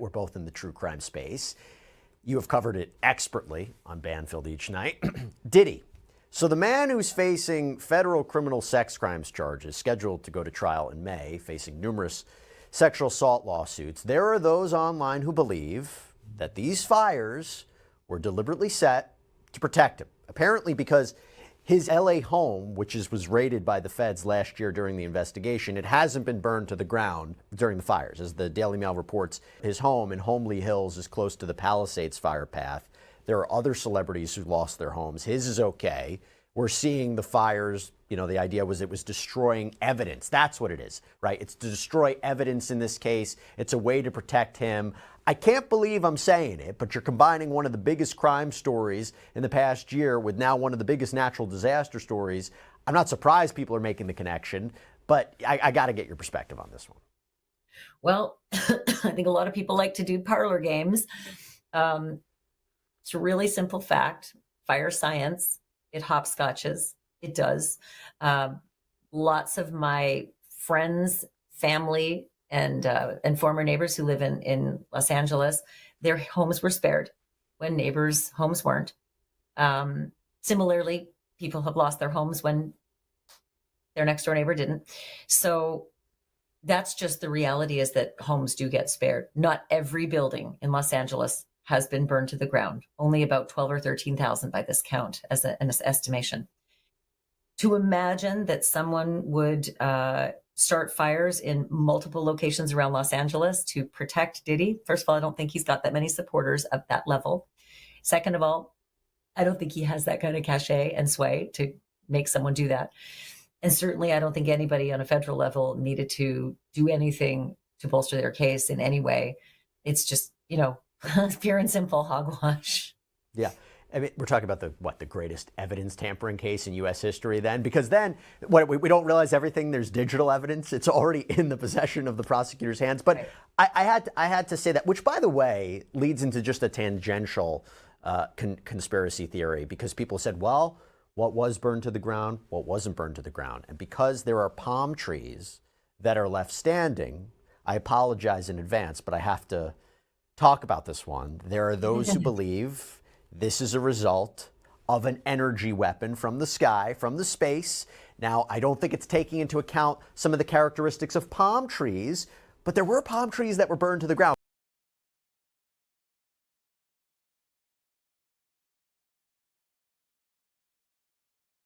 We're both in the true crime space. You have covered it expertly on Banfield Each Night. Diddy. So the man who's facing federal criminal sex crimes charges, scheduled to go to trial in May, facing numerous sexual assault lawsuits, there are those online who believe that these fires were deliberately set to protect him. Apparently because his LA home, which was raided by the feds last year during the investigation, it hasn't been burned to the ground during the fires. As the Daily Mail reports, his home in Homely Hills is close to the Palisades fire path. There are other celebrities who lost their homes. His is okay. We're seeing the fires. You know, the idea was it was destroying evidence. That's what it is, right? It's to destroy evidence in this case. It's a way to protect him. I can't believe I'm saying it, but you're combining one of the biggest crime stories in the past year with now one of the biggest natural disaster stories. I'm not surprised people are making the connection, but I got to get your perspective on this one. Well, I think a lot of people like to do parlor games. It's a really simple fact. Fire science, it hopscotches. It does. Lots of my friends, family, and former neighbors who live in Los Angeles, their homes were spared when neighbors' homes weren't. Similarly, people have lost their homes when their next door neighbor didn't. So that's just the reality, is that homes do get spared. Not every building in Los Angeles has been burned to the ground. Only about 12 or 13,000 by this count as an estimation. To imagine that someone would start fires in multiple locations around Los Angeles to protect Diddy. First of all, I don't think he's got that many supporters at that level. Second of all, I don't think he has that kind of cachet and sway to make someone do that. And certainly I don't think anybody on a federal level needed to do anything to bolster their case in any way. It's just, pure and simple hogwash. Yeah. I mean, we're talking about the greatest evidence tampering case in U.S. history then, because then we don't realize everything. There's digital evidence. It's already in the possession of the prosecutor's hands. But right. I had to say that, which, by the way, leads into just a tangential conspiracy theory, because people said, well, what was burned to the ground? What wasn't burned to the ground? And because there are palm trees that are left standing, I apologize in advance, but I have to talk about this one. There are those who believe this is a result of an energy weapon from the sky, from the space. Now, I don't think it's taking into account some of the characteristics of palm trees, but there were palm trees that were burned to the ground.